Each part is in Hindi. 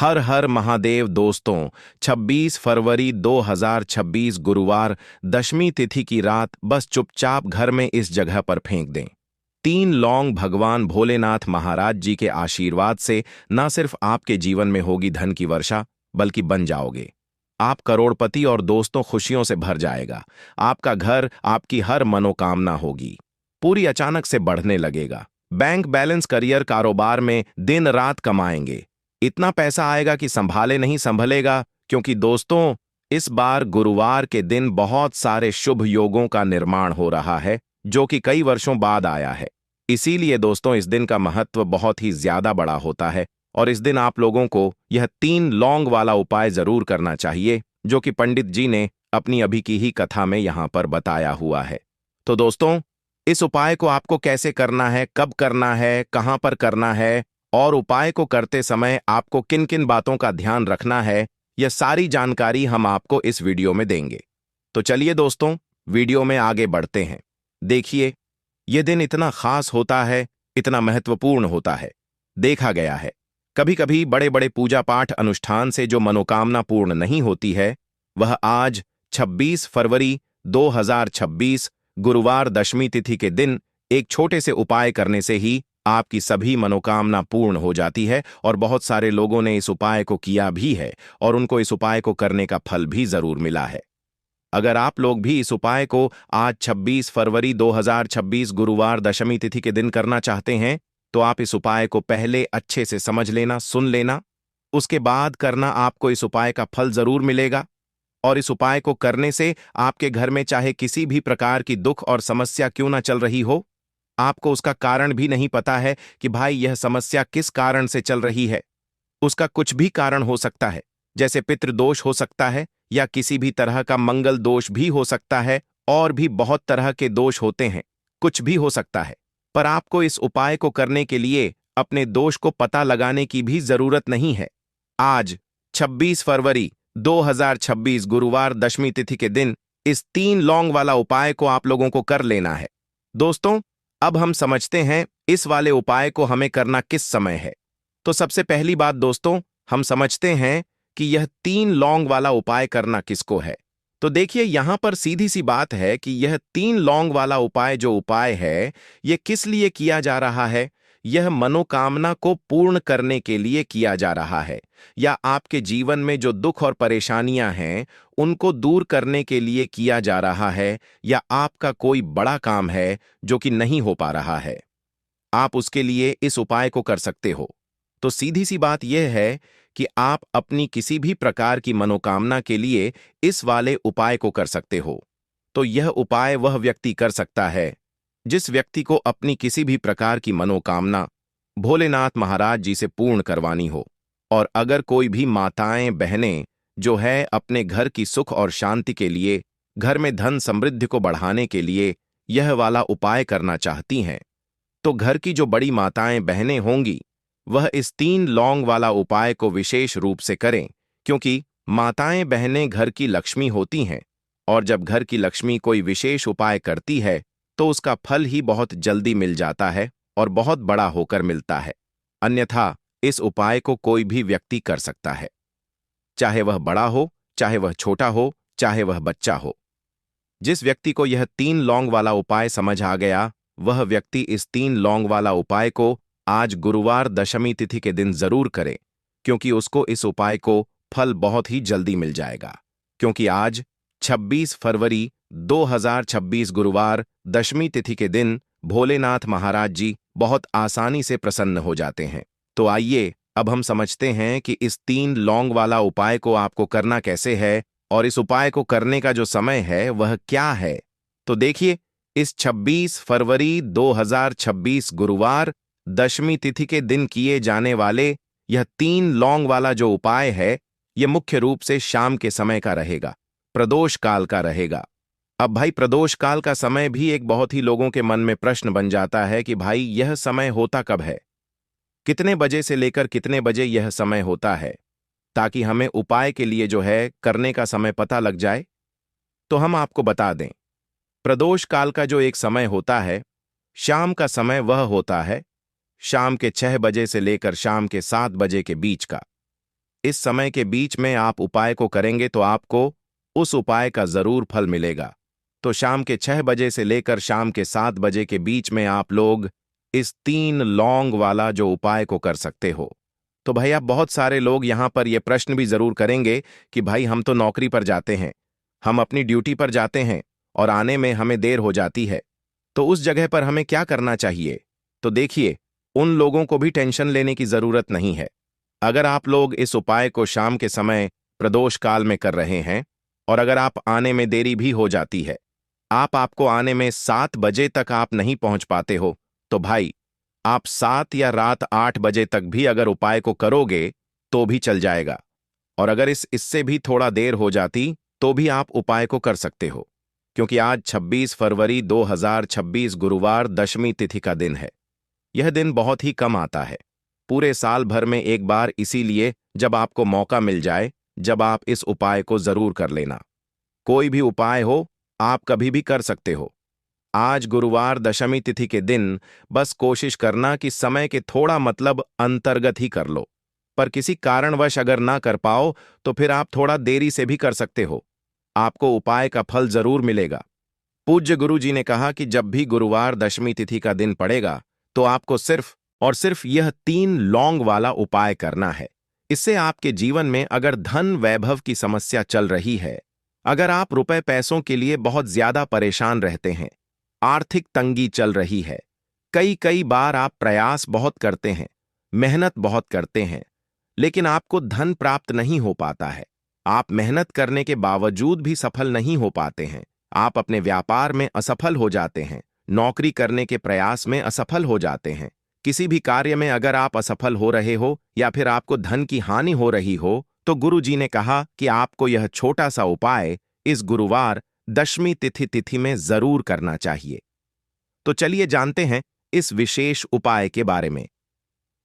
हर हर महादेव दोस्तों। 26 फरवरी 2026 गुरुवार दशमी तिथि की रात बस चुपचाप घर में इस जगह पर फेंक दें। 3 लौंग भगवान भोलेनाथ महाराज जी के आशीर्वाद से न सिर्फ आपके जीवन में होगी धन की वर्षा, बल्कि बन जाओगे आप करोड़पति और दोस्तों खुशियों से भर जाएगा। आपका घर, आपकी हर मनोकामना होगी पूरी अचानक से बढ़ने लगेगा। बैंक बैलेंस, करियर, कारोबार में दिन रात कमाएंगे। इतना पैसा आएगा कि संभाले नहीं संभलेगा, क्योंकि दोस्तों इस बार गुरुवार के दिन बहुत सारे शुभ योगों का निर्माण हो रहा है, जो कि कई वर्षों बाद आया है। इसीलिए दोस्तों इस दिन का महत्व बहुत ही ज्यादा बड़ा होता है और इस दिन आप लोगों को यह 3 लौंग वाला उपाय जरूर करना चाहिए, जो कि पंडित जी ने अपनी अभी की ही कथा में यहां पर बताया हुआ है। तो दोस्तों इस उपाय को आपको कैसे करना है, कब करना है, कहां पर करना है और उपाय को करते समय आपको किन किन बातों का ध्यान रखना है, यह सारी जानकारी हम आपको इस वीडियो में देंगे। तो चलिए दोस्तों वीडियो में आगे बढ़ते हैं। देखिए यह दिन इतना खास होता है, इतना महत्वपूर्ण होता है। देखा गया है कभी कभी बड़े बड़े पूजा पाठ अनुष्ठान से जो मनोकामना पूर्ण नहीं होती है, वह आज 26 फरवरी 2026 गुरुवार दशमी तिथि के दिन एक छोटे से उपाय करने से ही आपकी सभी मनोकामना पूर्ण हो जाती है। और बहुत सारे लोगों ने इस उपाय को किया भी है और उनको इस उपाय को करने का फल भी जरूर मिला है। अगर आप लोग भी इस उपाय को आज 26 फरवरी 2026 गुरुवार दशमी तिथि के दिन करना चाहते हैं, तो आप इस उपाय को पहले अच्छे से समझ लेना, सुन लेना, उसके बाद करना। आपको इस उपाय का फल जरूर मिलेगा और इस उपाय को करने से आपके घर में चाहे किसी भी प्रकार की दुख और समस्या क्यों ना चल रही हो, आपको उसका कारण भी नहीं पता है कि भाई यह समस्या किस कारण से चल रही है। उसका कुछ भी कारण हो सकता है, जैसे पितृदोष हो सकता है या किसी भी तरह का मंगल दोष भी हो सकता है, और भी बहुत तरह के दोष होते हैं, कुछ भी हो सकता है। पर आपको इस उपाय को करने के लिए अपने दोष को पता लगाने की भी जरूरत नहीं है। आज 26 फरवरी 2026 गुरुवार दशमी तिथि के दिन इस 3 लौंग वाला उपाय को आप लोगों को कर लेना है। दोस्तों अब हम समझते हैं इस वाले उपाय को हमें करना किस समय है। तो सबसे पहली बात दोस्तों, हम समझते हैं कि यह 3 लौंग वाला उपाय करना किसको है। तो देखिए यहां पर सीधी सी बात है कि यह 3 लौंग वाला उपाय जो उपाय है, यह किस लिए किया जा रहा है। यह मनोकामना को पूर्ण करने के लिए किया जा रहा है, या आपके जीवन में जो दुख और परेशानियां हैं उनको दूर करने के लिए किया जा रहा है, या आपका कोई बड़ा काम है जो कि नहीं हो पा रहा है, आप उसके लिए इस उपाय को कर सकते हो। तो सीधी सी बात यह है कि आप अपनी किसी भी प्रकार की मनोकामना के लिए इस वाले उपाय को कर सकते हो। तो यह उपाय वह व्यक्ति कर सकता है जिस व्यक्ति को अपनी किसी भी प्रकार की मनोकामना भोलेनाथ महाराज जी से पूर्ण करवानी हो। और अगर कोई भी माताएं बहनें जो है अपने घर की सुख और शांति के लिए, घर में धन समृद्धि को बढ़ाने के लिए यह वाला उपाय करना चाहती हैं, तो घर की जो बड़ी माताएं बहनें होंगी वह इस 3 लौंग वाला उपाय को विशेष रूप से करें, क्योंकि माताएं बहनें घर की लक्ष्मी होती हैं और जब घर की लक्ष्मी कोई विशेष उपाय करती है तो उसका फल ही बहुत जल्दी मिल जाता है और बहुत बड़ा होकर मिलता है। अन्यथा इस उपाय को कोई भी व्यक्ति कर सकता है, चाहे वह बड़ा हो, चाहे वह छोटा हो, चाहे वह बच्चा हो। जिस व्यक्ति को यह 3 लौंग वाला उपाय समझ आ गया, वह व्यक्ति इस 3 लौंग वाला उपाय को आज गुरुवार दशमी तिथि के दिन जरूर करे, क्योंकि उसको इस उपाय को फल बहुत ही जल्दी मिल जाएगा। क्योंकि आज 26 फरवरी 2026 गुरुवार दशमी तिथि के दिन भोलेनाथ महाराज जी बहुत आसानी से प्रसन्न हो जाते हैं। तो आइए अब हम समझते हैं कि इस 3 लौंग वाला उपाय को आपको करना कैसे है और इस उपाय को करने का जो समय है वह क्या है। तो देखिए इस 26 फरवरी 2026 गुरुवार दशमी तिथि के दिन किए जाने वाले यह 3 लौंग वाला जो उपाय है, यह मुख्य रूप से शाम के समय का रहेगा, प्रदोष काल का रहेगा। अब भाई प्रदोष काल का समय भी एक बहुत ही लोगों के मन में प्रश्न बन जाता है कि भाई यह समय होता कब है, कितने बजे से लेकर कितने बजे यह समय होता है, ताकि हमें उपाय के लिए जो है करने का समय पता लग जाए। तो हम आपको बता दें, प्रदोष काल का जो एक समय होता है, शाम का समय वह होता है शाम के 6 बजे से लेकर शाम के 7 बजे के बीच का। इस समय के बीच में आप उपाय को करेंगे तो आपको उस उपाय का जरूर फल मिलेगा। तो शाम के 6 बजे से लेकर शाम के 7 बजे के बीच में आप लोग इस 3 लौंग वाला जो उपाय को कर सकते हो। तो भैया बहुत सारे लोग यहां पर यह प्रश्न भी जरूर करेंगे कि भाई हम तो नौकरी पर जाते हैं, हम अपनी ड्यूटी पर जाते हैं और आने में हमें देर हो जाती है, तो उस जगह पर हमें क्या करना चाहिए? तो देखिए, उन लोगों को भी टेंशन लेने की जरूरत नहीं है। अगर आप लोग इस उपाय को शाम के समय प्रदोष काल में कर रहे हैं और अगर आप आने में देरी भी हो जाती है, आपको आने में 7 बजे तक आप नहीं पहुंच पाते हो, तो भाई आप 7 या रात 8 बजे तक भी अगर उपाय को करोगे तो भी चल जाएगा। और अगर इससे भी थोड़ा देर हो जाती तो भी आप उपाय को कर सकते हो, क्योंकि आज 26 फरवरी 2026 गुरुवार दशमी तिथि का दिन है। यह दिन बहुत ही कम आता है, पूरे साल भर में एक बार, इसीलिए जब आपको मौका मिल जाए जब आप इस उपाय को जरूर कर लेना। कोई भी उपाय हो आप कभी भी कर सकते हो। आज गुरुवार दशमी तिथि के दिन बस कोशिश करना कि समय के थोड़ा मतलब अंतर्गत ही कर लो, पर किसी कारणवश अगर ना कर पाओ तो फिर आप थोड़ा देरी से भी कर सकते हो, आपको उपाय का फल जरूर मिलेगा। पूज्य गुरु जी ने कहा कि जब भी गुरुवार दशमी तिथि का दिन पड़ेगा तो आपको सिर्फ और सिर्फ यह 3 लौंग वाला उपाय करना है। इससे आपके जीवन में अगर धन वैभव की समस्या चल रही है, अगर आप रुपए पैसों के लिए बहुत ज्यादा परेशान रहते हैं, आर्थिक तंगी चल रही है, कई कई बार आप प्रयास बहुत करते हैं, मेहनत बहुत करते हैं, लेकिन आपको धन प्राप्त नहीं हो पाता है, आप मेहनत करने के बावजूद भी सफल नहीं हो पाते हैं, आप अपने व्यापार में असफल हो जाते हैं, नौकरी करने के प्रयास में असफल हो जाते हैं, किसी भी कार्य में अगर आप असफल हो रहे हो या फिर आपको धन की हानि हो रही हो, तो गुरु जी ने कहा कि आपको यह छोटा सा उपाय इस गुरुवार दशमी तिथि में जरूर करना चाहिए। तो चलिए जानते हैं इस विशेष उपाय के बारे में।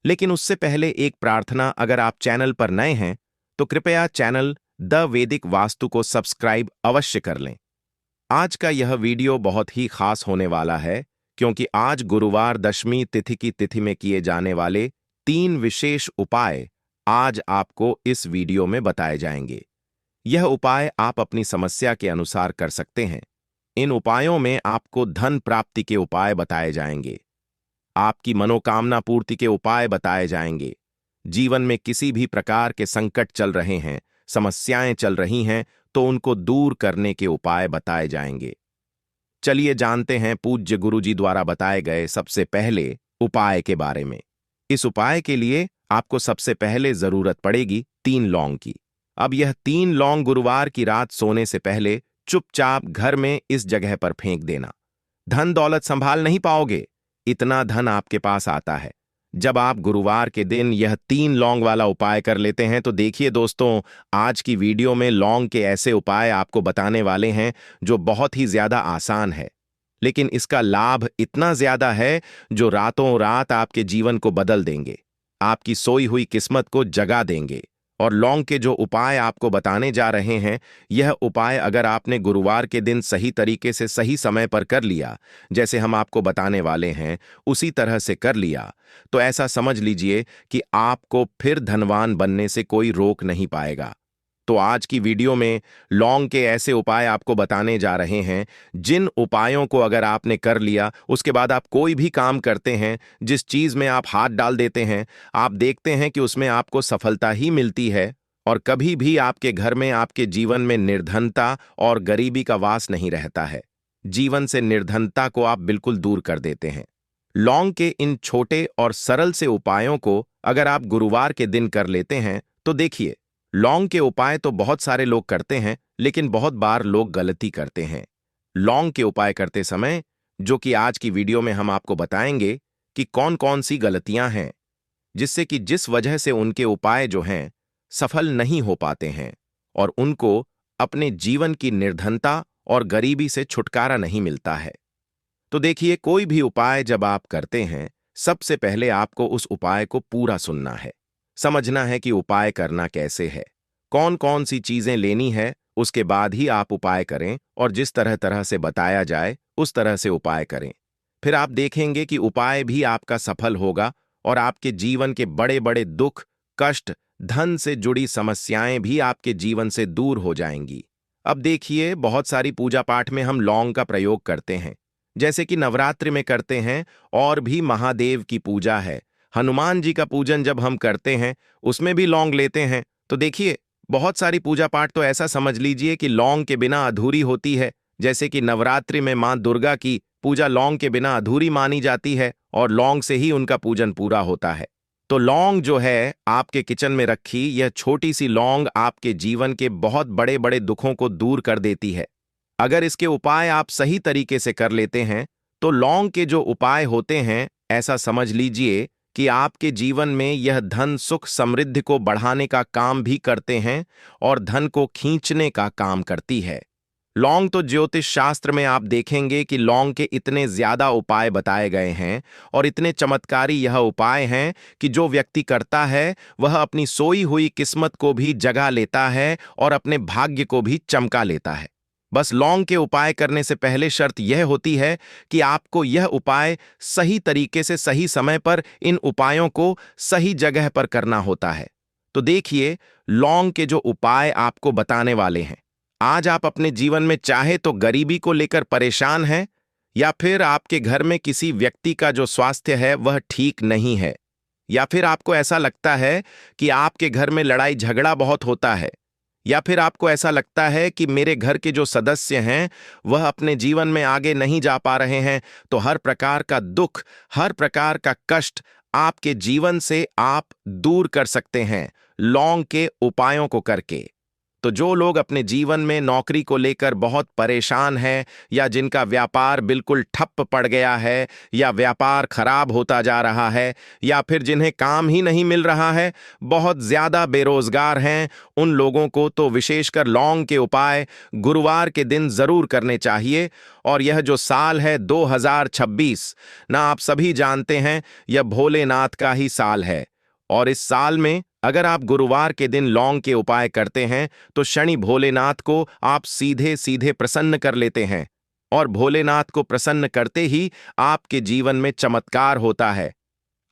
लेकिन उससे पहले एक प्रार्थना, अगर आप चैनल पर नए हैं तो कृपया चैनल द वैदिक वास्तु को सब्सक्राइब अवश्य कर लें। आज का यह वीडियो बहुत ही खास होने वाला है, क्योंकि आज गुरुवार दशमी तिथि की तिथि में किए जाने वाले 3 विशेष उपाय आज आपको इस वीडियो में बताए जाएंगे। यह उपाय आप अपनी समस्या के अनुसार कर सकते हैं। इन उपायों में आपको धन प्राप्ति के उपाय बताए जाएंगे, आपकी मनोकामना पूर्ति के उपाय बताए जाएंगे, जीवन में किसी भी प्रकार के संकट चल रहे हैं, समस्याएं चल रही हैं, तो उनको दूर करने के उपाय बताए जाएंगे। चलिए जानते हैं पूज्य गुरु जी द्वारा बताए गए सबसे पहले उपाय के बारे में। इस उपाय के लिए आपको सबसे पहले जरूरत पड़ेगी 3 लौंग की। अब यह 3 लौंग गुरुवार की रात सोने से पहले चुपचाप घर में इस जगह पर फेंक देना। धन दौलत संभाल नहीं पाओगे, इतना धन आपके पास आता है जब आप गुरुवार के दिन यह 3 लौंग वाला उपाय कर लेते हैं। तो देखिए दोस्तों, आज की वीडियो में लौंग के ऐसे उपाय आपको बताने वाले हैं जो बहुत ही ज्यादा आसान है, लेकिन इसका लाभ इतना ज्यादा है जो रातों रात आपके जीवन को बदल देंगे, आपकी सोई हुई किस्मत को जगा देंगे। और लौंग के जो उपाय आपको बताने जा रहे हैं, यह उपाय अगर आपने गुरुवार के दिन सही तरीके से सही समय पर कर लिया, जैसे हम आपको बताने वाले हैं उसी तरह से कर लिया, तो ऐसा समझ लीजिए कि आपको फिर धनवान बनने से कोई रोक नहीं पाएगा। तो आज की वीडियो में लौंग के ऐसे उपाय आपको बताने जा रहे हैं जिन उपायों को अगर आपने कर लिया, उसके बाद आप कोई भी काम करते हैं, जिस चीज में आप हाथ डाल देते हैं, आप देखते हैं कि उसमें आपको सफलता ही मिलती है और कभी भी आपके घर में, आपके जीवन में निर्धनता और गरीबी का वास नहीं रहता है। जीवन से निर्धनता को आप बिल्कुल दूर कर देते हैं। लौंग के इन छोटे और सरल से उपायों को अगर आप गुरुवार के दिन कर लेते हैं तो देखिए, लौंग के उपाय तो बहुत सारे लोग करते हैं, लेकिन बहुत बार लोग गलती करते हैं। लौंग के उपाय करते समय, जो कि आज की वीडियो में हम आपको बताएंगे कि कौन कौन सी गलतियां हैं जिससे कि जिस वजह से उनके उपाय जो हैं सफल नहीं हो पाते हैं और उनको अपने जीवन की निर्धनता और गरीबी से छुटकारा नहीं मिलता है। तो देखिए, कोई भी उपाय जब आप करते हैं, सबसे पहले आपको उस उपाय को पूरा सुनना है, समझना है कि उपाय करना कैसे है, कौन कौन सी चीजें लेनी है, उसके बाद ही आप उपाय करें और जिस तरह तरह से बताया जाए उस तरह से उपाय करें। फिर आप देखेंगे कि उपाय भी आपका सफल होगा और आपके जीवन के बड़े बड़े दुख, कष्ट, धन से जुड़ी समस्याएं भी आपके जीवन से दूर हो जाएंगी। अब देखिए, बहुत सारी पूजा पाठ में हम लौंग का प्रयोग करते हैं, जैसे कि नवरात्रि में करते हैं, और भी महादेव की पूजा है, हनुमान जी का पूजन जब हम करते हैं उसमें भी लौंग लेते हैं। तो देखिए, बहुत सारी पूजा पाठ तो ऐसा समझ लीजिए कि लौंग के बिना अधूरी होती है। जैसे कि नवरात्रि में मां दुर्गा की पूजा लौंग के बिना अधूरी मानी जाती है, और लौंग से ही उनका पूजन पूरा होता है। तो लौंग जो है आपके किचन में रखी, यह छोटी सी लौंग आपके जीवन के बहुत बड़े बड़े दुखों को दूर कर देती है। अगर इसके उपाय आप सही तरीके से कर लेते हैं, तो लौंग के जो उपाय होते हैं, ऐसा समझ लीजिए कि आपके जीवन में यह धन सुख समृद्धि को बढ़ाने का काम भी करते हैं और धन को खींचने का काम करती है। लौंग तो ज्योतिष शास्त्र में आप देखेंगे कि लौंग के इतने ज्यादा उपाय बताए गए हैं, और इतने चमत्कारी यह उपाय हैं कि जो व्यक्ति करता है वह अपनी सोई हुई किस्मत को भी जगा लेता है और अपने भाग्य को भी चमका लेता है। बस लौंग के उपाय करने से पहले शर्त यह होती है कि आपको यह उपाय सही तरीके से सही समय पर इन उपायों को सही जगह पर करना होता है। तो देखिए, लौंग के जो उपाय आपको बताने वाले हैं, आज आप अपने जीवन में चाहे तो गरीबी को लेकर परेशान हैं, या फिर आपके घर में किसी व्यक्ति का जो स्वास्थ्य है वह ठीक नहीं है, या फिर आपको ऐसा लगता है कि आपके घर में लड़ाई झगड़ा बहुत होता है, या फिर आपको ऐसा लगता है कि मेरे घर के जो सदस्य हैं वह अपने जीवन में आगे नहीं जा पा रहे हैं। तो हर प्रकार का दुख, हर प्रकार का कष्ट आपके जीवन से आप दूर कर सकते हैं लौंग के उपायों को करके। तो जो लोग अपने जीवन में नौकरी को लेकर बहुत परेशान हैं, या जिनका व्यापार बिल्कुल ठप पड़ गया है, या व्यापार खराब होता जा रहा है, या फिर जिन्हें काम ही नहीं मिल रहा है, बहुत ज्यादा बेरोजगार हैं, उन लोगों को तो विशेषकर लौंग के उपाय गुरुवार के दिन जरूर करने चाहिए। और यह जो साल है 2026, ना आप सभी जानते हैं यह भोलेनाथ का ही साल है, और इस साल में अगर आप गुरुवार के दिन लौंग के उपाय करते हैं तो शनि भोलेनाथ को आप सीधे सीधे प्रसन्न कर लेते हैं, और भोलेनाथ को प्रसन्न करते ही आपके जीवन में चमत्कार होता है।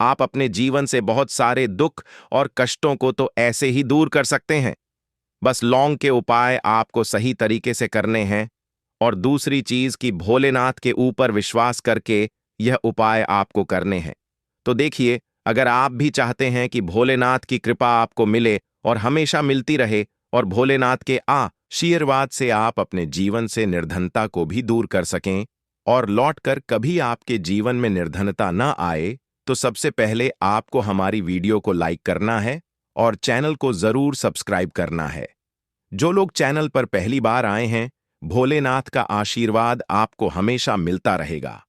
आप अपने जीवन से बहुत सारे दुख और कष्टों को तो ऐसे ही दूर कर सकते हैं। बस लौंग के उपाय आपको सही तरीके से करने हैं, और दूसरी चीज कि भोलेनाथ के ऊपर विश्वास करके यह उपाय आपको करने हैं। तो देखिए, अगर आप भी चाहते हैं कि भोलेनाथ की कृपा आपको मिले और हमेशा मिलती रहे, और भोलेनाथ के आशीर्वाद से आप अपने जीवन से निर्धनता को भी दूर कर सकें और लौटकर कभी आपके जीवन में निर्धनता न आए, तो सबसे पहले आपको हमारी वीडियो को लाइक करना है और चैनल को जरूर सब्सक्राइब करना है। जो लोग चैनल पर पहली बार आए हैं, भोलेनाथ का आशीर्वाद आपको हमेशा मिलता रहेगा।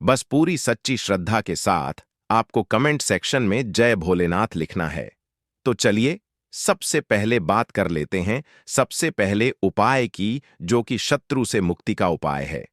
बस पूरी सच्ची श्रद्धा के साथ आपको कमेंट सेक्शन में जय भोलेनाथ लिखना है। तो चलिए सबसे पहले बात कर लेते हैं सबसे पहले उपाय की, जो कि शत्रु से मुक्ति का उपाय है।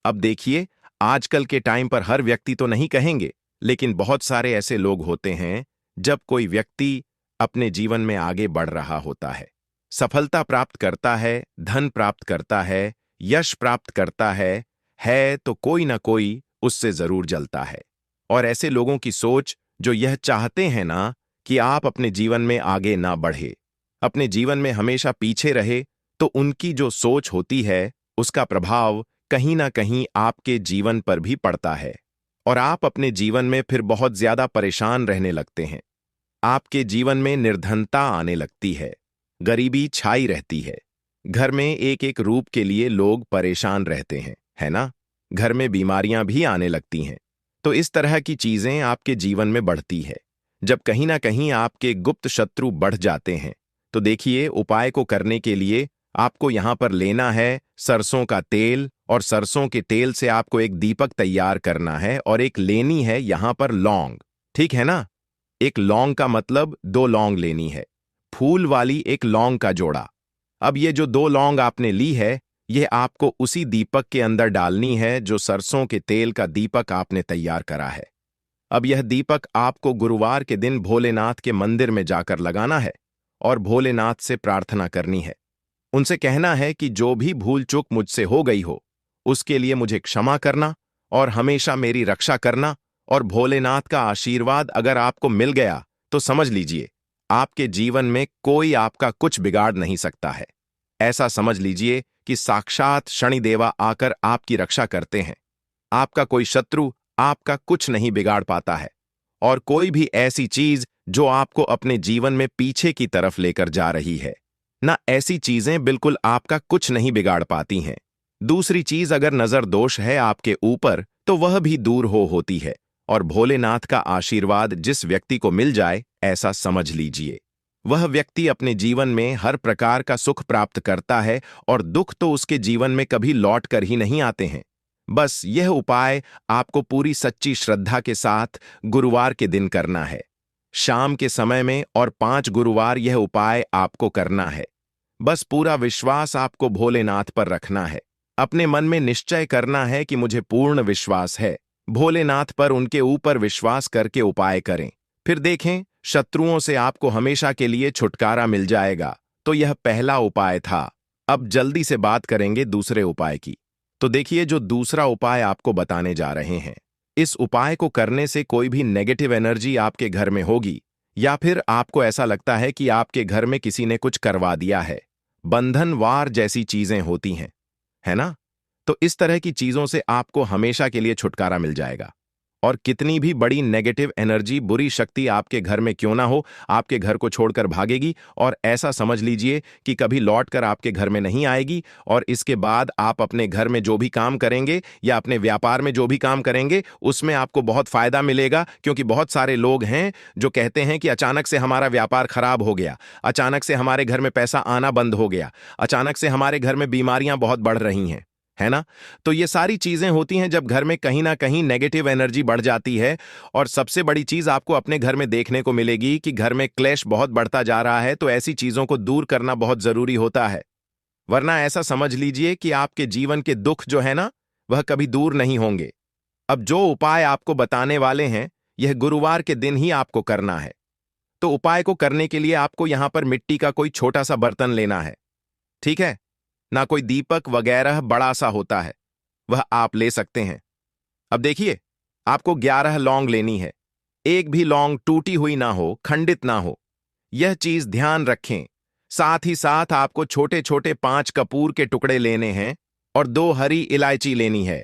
अब देखिए, आजकल के टाइम पर हर व्यक्ति तो नहीं कहेंगे, लेकिन बहुत सारे ऐसे लोग होते हैं, जब कोई व्यक्ति अपने जीवन में आगे बढ़ रहा होता है, सफलता प्राप्त करता है, धन प्राप्त करता है, यश प्राप्त करता है तो कोई ना कोई उससे जरूर जलता है। और ऐसे लोगों की सोच जो यह चाहते हैं ना कि आप अपने जीवन में आगे ना बढ़े, अपने जीवन में हमेशा पीछे रहे, तो उनकी जो सोच होती है उसका प्रभाव कहीं ना कहीं आपके जीवन पर भी पड़ता है, और आप अपने जीवन में फिर बहुत ज्यादा परेशान रहने लगते हैं। आपके जीवन में निर्धनता आने लगती है, गरीबी छाई रहती है, घर में एक एक रूप के लिए लोग परेशान रहते हैं, है ना? घर में बीमारियां भी आने लगती हैं। तो इस तरह की चीजें आपके जीवन में बढ़ती है जब कहीं ना कहीं आपके गुप्त शत्रु बढ़ जाते हैं। तो देखिए, उपाय को करने के लिए आपको यहां पर लेना है सरसों का तेल, और सरसों के तेल से आपको एक दीपक तैयार करना है, और एक लेनी है यहां पर लौंग, ठीक है ना? एक लौंग का मतलब 2 लौंग लेनी है, फूल वाली एक लौंग का जोड़ा। अब ये जो 2 लौंग आपने ली है, यह आपको उसी दीपक के अंदर डालनी है जो सरसों के तेल का दीपक आपने तैयार करा है। अब यह दीपक आपको गुरुवार के दिन भोलेनाथ के मंदिर में जाकर लगाना है, और भोलेनाथ से प्रार्थना करनी है। उनसे कहना है कि जो भी भूल चूक मुझसे हो गई हो, उसके लिए मुझे क्षमा करना और हमेशा मेरी रक्षा करना। और भोलेनाथ का आशीर्वाद अगर आपको मिल गया तो समझ लीजिए आपके जीवन में कोई आपका कुछ बिगाड़ नहीं सकता है। ऐसा समझ लीजिए कि साक्षात शनिदेवा आकर आपकी रक्षा करते हैं। आपका कोई शत्रु आपका कुछ नहीं बिगाड़ पाता है, और कोई भी ऐसी चीज जो आपको अपने जीवन में पीछे की तरफ लेकर जा रही है, ना ऐसी चीजें बिल्कुल आपका कुछ नहीं बिगाड़ पाती हैं। दूसरी चीज, अगर नजर दोष है आपके ऊपर तो वह भी दूर होती है, और भोलेनाथ का आशीर्वाद जिस व्यक्ति को मिल जाए, ऐसा समझ लीजिए वह व्यक्ति अपने जीवन में हर प्रकार का सुख प्राप्त करता है, और दुख तो उसके जीवन में कभी लौट कर ही नहीं आते हैं। बस यह उपाय आपको पूरी सच्ची श्रद्धा के साथ गुरुवार के दिन करना है, शाम के समय में, और 5 गुरुवार यह उपाय आपको करना है। बस पूरा विश्वास आपको भोलेनाथ पर रखना है। अपने मन में निश्चय करना है कि मुझे पूर्ण विश्वास है भोलेनाथ पर। उनके ऊपर विश्वास करके उपाय करें, फिर देखें शत्रुओं से आपको हमेशा के लिए छुटकारा मिल जाएगा। तो यह पहला उपाय था। अब जल्दी से बात करेंगे दूसरे उपाय की। तो देखिए, जो दूसरा उपाय आपको बताने जा रहे हैं, इस उपाय को करने से कोई भी नेगेटिव एनर्जी आपके घर में होगी, या फिर आपको ऐसा लगता है कि आपके घर में किसी ने कुछ करवा दिया है, बंधन वार जैसी चीजें होती हैं, है ना? तो इस तरह की चीजों से आपको हमेशा के लिए छुटकारा मिल जाएगा। और कितनी भी बड़ी नेगेटिव एनर्जी, बुरी शक्ति आपके घर में क्यों ना हो, आपके घर को छोड़कर भागेगी, और ऐसा समझ लीजिए कि कभी लौटकर आपके घर में नहीं आएगी। और इसके बाद आप अपने घर में जो भी काम करेंगे या अपने व्यापार में जो भी काम करेंगे, उसमें आपको बहुत फायदा मिलेगा। क्योंकि बहुत सारे लोग हैं जो कहते हैं कि अचानक से हमारा व्यापार खराब हो गया, अचानक से हमारे घर में पैसा आना बंद हो गया, अचानक से हमारे घर में बीमारियां बहुत बढ़ रही हैं, है ना? तो ये सारी चीजें होती हैं जब घर में कहीं ना कहीं नेगेटिव एनर्जी बढ़ जाती है। और सबसे बड़ी चीज आपको अपने घर में देखने को मिलेगी कि घर में क्लेश बहुत बढ़ता जा रहा है। तो ऐसी चीजों को दूर करना बहुत जरूरी होता है, वरना ऐसा समझ लीजिए कि आपके जीवन के दुख जो है ना, वह कभी दूर नहीं होंगे। अब जो उपाय आपको बताने वाले हैं, यह गुरुवार के दिन ही आपको करना है। तो उपाय को करने के लिए आपको यहां पर मिट्टी का कोई छोटा सा बर्तन लेना है, ठीक है? ना कोई दीपक वगैरह बड़ा सा होता है, वह आप ले सकते हैं। अब देखिए, आपको 11 लौंग लेनी है। एक भी लौंग टूटी हुई ना हो, खंडित ना हो, यह चीज ध्यान रखें। साथ ही साथ आपको छोटे छोटे 5 कपूर के टुकड़े लेने हैं, और 2 हरी इलायची लेनी है।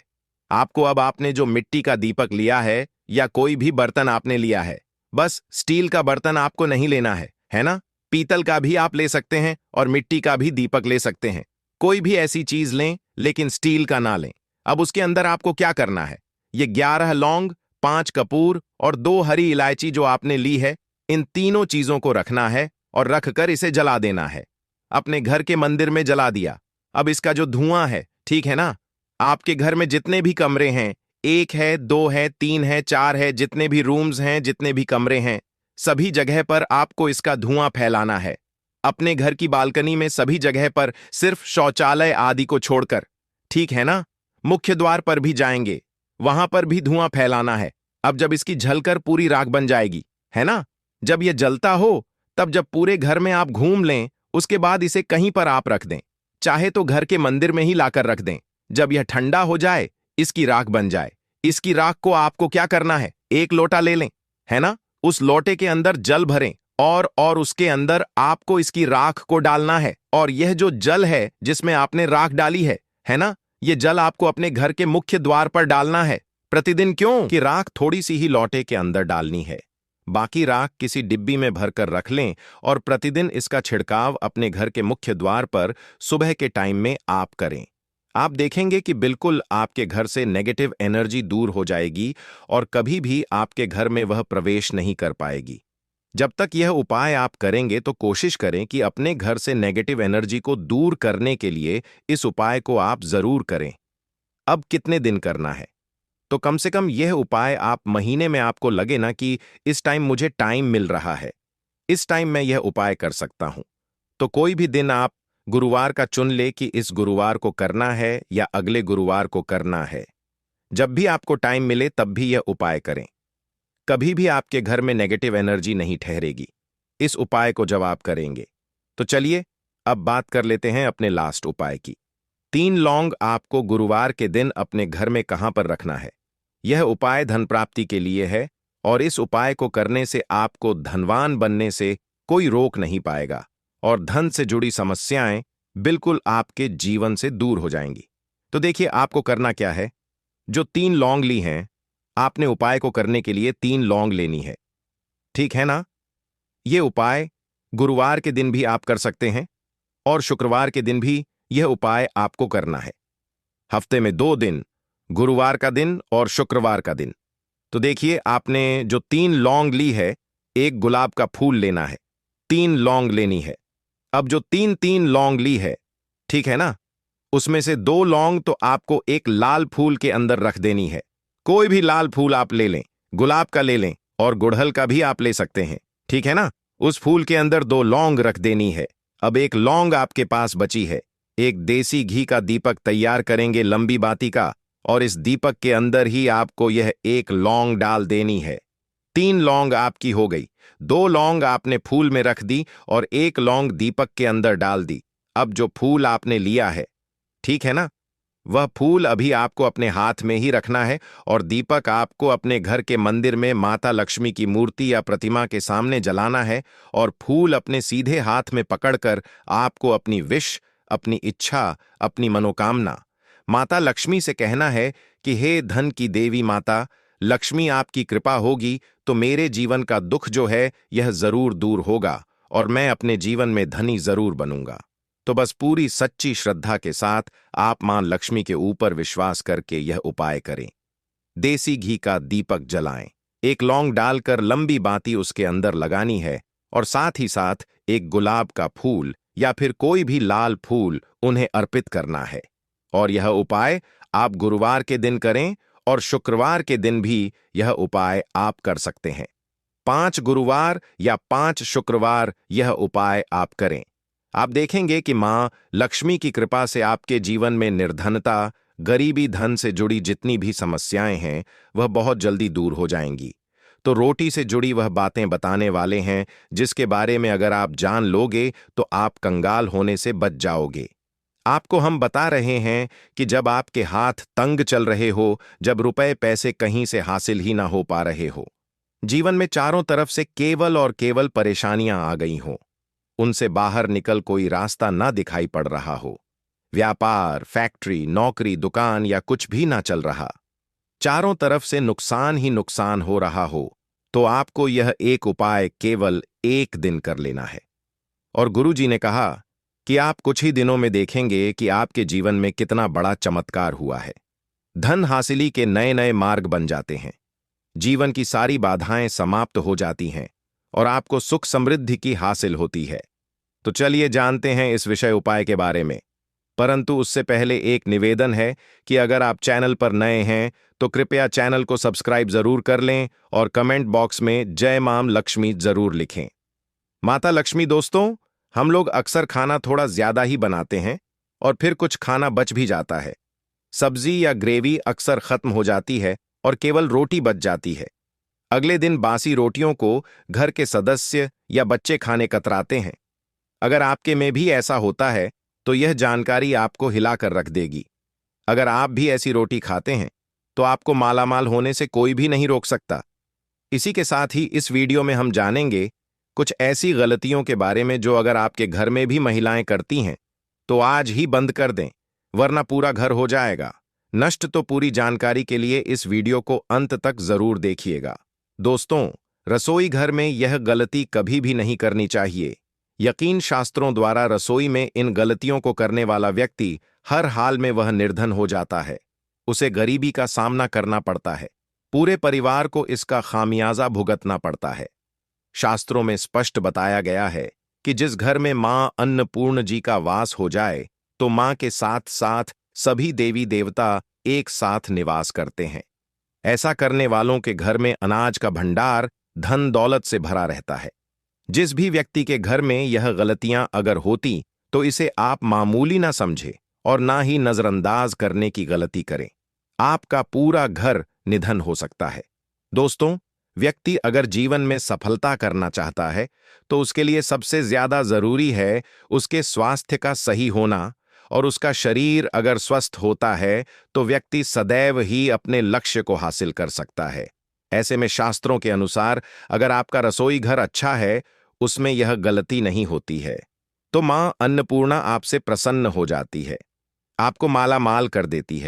आपको अब आपने जो मिट्टी का दीपक लिया है, या कोई भी बर्तन आपने लिया है, बस स्टील का बर्तन आपको नहीं लेना है ना? पीतल का भी आप ले सकते हैं, और मिट्टी का भी दीपक ले सकते हैं। कोई भी ऐसी चीज लें, लेकिन स्टील का ना लें। अब उसके अंदर आपको क्या करना है, ये 11 लौंग, 5 कपूर और 2 हरी इलायची जो आपने ली है, इन तीनों चीजों को रखना है, और रखकर इसे जला देना है। अपने घर के मंदिर में जला दिया। अब इसका जो धुआं है, ठीक है ना, आपके घर में जितने भी कमरे हैं, 1 है, 2 है, 3 है, 4 है, जितने भी रूम्स हैं, जितने भी कमरे हैं, सभी जगह पर आपको इसका धुआं फैलाना है। अपने घर की बालकनी में सभी जगह पर, सिर्फ शौचालय आदि को छोड़कर, ठीक है ना? मुख्य द्वार पर भी जाएंगे, वहां पर भी धुआं फैलाना है। अब जब इसकी जलकर पूरी राख बन जाएगी, है ना, जब यह जलता हो, तब जब पूरे घर में आप घूम लें, उसके बाद इसे कहीं पर आप रख दें। चाहे तो घर के मंदिर में ही लाकर रख दें। जब यह ठंडा हो जाए, इसकी राख बन जाए, इसकी राख को आपको क्या करना है, 1 लोटा ले लें, है ना? उस लोटे के अंदर जल भरें, और उसके अंदर आपको इसकी राख को डालना है। और यह जो जल है जिसमें आपने राख डाली है ना, यह जल आपको अपने घर के मुख्य द्वार पर डालना है प्रतिदिन। क्यों? कि राख थोड़ी सी ही लोटे के अंदर डालनी है, बाकी राख किसी डिब्बी में भरकर रख लें, और प्रतिदिन इसका छिड़काव अपने घर के मुख्य द्वार पर सुबह के टाइम में आप करें। आप देखेंगे कि बिल्कुल आपके घर से नेगेटिव एनर्जी दूर हो जाएगी, और कभी भी आपके घर में वह प्रवेश नहीं कर पाएगी। जब तक यह उपाय आप करेंगे, तो कोशिश करें कि अपने घर से नेगेटिव एनर्जी को दूर करने के लिए इस उपाय को आप जरूर करें। अब कितने दिन करना है? तो कम से कम यह उपाय आप महीने में, आपको लगे ना कि इस टाइम मुझे टाइम मिल रहा है, इस टाइम मैं यह उपाय कर सकता हूं, तो कोई भी दिन आप गुरुवार का चुन ले कि इस गुरुवार को करना है या अगले गुरुवार को करना है। जब भी आपको टाइम मिले, तब भी यह उपाय करें। कभी भी आपके घर में नेगेटिव एनर्जी नहीं ठहरेगी इस उपाय को जब आप करेंगे। तो चलिए, अब बात कर लेते हैं अपने लास्ट उपाय की। 3 लौंग आपको गुरुवार के दिन अपने घर में कहां पर रखना है? यह उपाय धन प्राप्ति के लिए है, और इस उपाय को करने से आपको धनवान बनने से कोई रोक नहीं पाएगा और धन से जुड़ी समस्याएं बिल्कुल आपके जीवन से दूर हो जाएंगी। तो देखिए आपको करना क्या है। जो 3 लौंग ली हैं, आपने उपाय को करने के लिए 3 लौंग लेनी है, ठीक है ना? ये उपाय गुरुवार के दिन भी आप कर सकते हैं और शुक्रवार के दिन भी यह उपाय आपको करना है। हफ्ते में 2 दिन, गुरुवार का दिन और शुक्रवार का दिन। तो देखिए आपने जो 3 लौंग ली है, एक गुलाब का फूल लेना है, 3 लौंग लेनी है। अब जो 3-3 लौंग ली है, ठीक है ना, उसमें से 2 लौंग तो आपको एक लाल फूल के अंदर रख देनी है। कोई भी लाल फूल आप ले लें, गुलाब का ले लें और गुड़हल का भी आप ले सकते हैं, ठीक है ना। उस फूल के अंदर 2 लौंग रख देनी है। अब एक लौंग आपके पास बची है। एक देसी घी का दीपक तैयार करेंगे लंबी बाती का, और इस दीपक के अंदर ही आपको यह एक लौंग डाल देनी है। 3 लौंग आपकी हो गई। 2 लौंग आपने फूल में रख दी और एक लौंग दीपक के अंदर डाल दी। अब जो फूल आपने लिया है, ठीक है ना, वह फूल अभी आपको अपने हाथ में ही रखना है और दीपक आपको अपने घर के मंदिर में माता लक्ष्मी की मूर्ति या प्रतिमा के सामने जलाना है और फूल अपने सीधे हाथ में पकड़कर आपको अपनी विश, अपनी इच्छा, अपनी मनोकामना माता लक्ष्मी से कहना है कि हे धन की देवी माता लक्ष्मी, आपकी कृपा होगी तो मेरे जीवन का दुख जो है यह जरूर दूर होगा और मैं अपने जीवन में धनी जरूर बनूंगा। तो बस पूरी सच्ची श्रद्धा के साथ आप मां लक्ष्मी के ऊपर विश्वास करके यह उपाय करें। देसी घी का दीपक जलाएं, एक लौंग डालकर लंबी बाती उसके अंदर लगानी है और साथ ही साथ एक गुलाब का फूल या फिर कोई भी लाल फूल उन्हें अर्पित करना है। और यह उपाय आप गुरुवार के दिन करें और शुक्रवार के दिन भी यह उपाय आप कर सकते हैं। 5 गुरुवार या 5 शुक्रवार यह उपाय आप करें। आप देखेंगे कि मां लक्ष्मी की कृपा से आपके जीवन में निर्धनता, गरीबी, धन से जुड़ी जितनी भी समस्याएं हैं वह बहुत जल्दी दूर हो जाएंगी। तो रोटी से जुड़ी वह बातें बताने वाले हैं जिसके बारे में अगर आप जान लोगे तो आप कंगाल होने से बच जाओगे। आपको हम बता रहे हैं कि जब आपके हाथ तंग चल रहे हो, जब रुपए पैसे कहीं से हासिल ही ना हो पा रहे हो, जीवन में चारों तरफ से केवल और केवल परेशानियां आ गई हों, उनसे बाहर निकल कोई रास्ता ना दिखाई पड़ रहा हो, व्यापार, फैक्ट्री, नौकरी, दुकान या कुछ भी ना चल रहा, चारों तरफ से नुकसान ही नुकसान हो रहा हो, तो आपको यह एक उपाय केवल 1 दिन कर लेना है। और गुरुजी ने कहा कि आप कुछ ही दिनों में देखेंगे कि आपके जीवन में कितना बड़ा चमत्कार हुआ है। धन हासिली के नए नए मार्ग बन जाते हैं, जीवन की सारी बाधाएं समाप्त हो जाती हैं और आपको सुख समृद्धि की हासिल होती है। तो चलिए जानते हैं इस विषय उपाय के बारे में। परंतु उससे पहले एक निवेदन है कि अगर आप चैनल पर नए हैं तो कृपया चैनल को सब्सक्राइब जरूर कर लें और कमेंट बॉक्स में जय मां लक्ष्मी जरूर लिखें। माता लक्ष्मी दोस्तों, हम लोग अक्सर खाना थोड़ा ज्यादा ही बनाते हैं और फिर कुछ खाना बच भी जाता है। सब्जी या ग्रेवी अक्सर खत्म हो जाती है और केवल रोटी बच जाती है। अगले दिन बासी रोटियों को घर के सदस्य या बच्चे खाने कतराते हैं। अगर आपके में भी ऐसा होता है तो यह जानकारी आपको हिलाकर रख देगी। अगर आप भी ऐसी रोटी खाते हैं तो आपको मालामाल होने से कोई भी नहीं रोक सकता। इसी के साथ ही इस वीडियो में हम जानेंगे कुछ ऐसी गलतियों के बारे में जो अगर आपके घर में भी महिलाएं करती हैं तो आज ही बंद कर दें, वरना पूरा घर हो जाएगा नष्ट। तो पूरी जानकारी के लिए इस वीडियो को अंत तक जरूर देखिएगा। दोस्तों, रसोई घर में यह गलती कभी भी नहीं करनी चाहिए। यकीन शास्त्रों द्वारा रसोई में इन गलतियों को करने वाला व्यक्ति हर हाल में वह निर्धन हो जाता है, उसे गरीबी का सामना करना पड़ता है, पूरे परिवार को इसका खामियाजा भुगतना पड़ता है। शास्त्रों में स्पष्ट बताया गया है कि जिस घर में मां अन्नपूर्ण जी का वास हो जाए तो मां के साथ साथ सभी देवी देवता एक साथ निवास करते हैं। ऐसा करने वालों के घर में अनाज का भंडार धन दौलत से भरा रहता है। जिस भी व्यक्ति के घर में यह गलतियां अगर होती तो इसे आप मामूली ना समझे और ना ही नजरअंदाज करने की गलती करें। आपका पूरा घर निधन हो सकता है। दोस्तों, व्यक्ति अगर जीवन में सफलता करना चाहता है तो उसके लिए सबसे ज्यादा जरूरी है उसके स्वास्थ्य का सही होना, और उसका शरीर अगर स्वस्थ होता है तो व्यक्ति सदैव ही अपने लक्ष्य को हासिल कर सकता है। ऐसे में शास्त्रों के अनुसार अगर आपका रसोई घर अच्छा है, उसमें यह गलती नहीं होती है। तो माँ अन्नपूर्णा आपसे प्रसन्न हो जाती है, आपको माला माल कर देती है।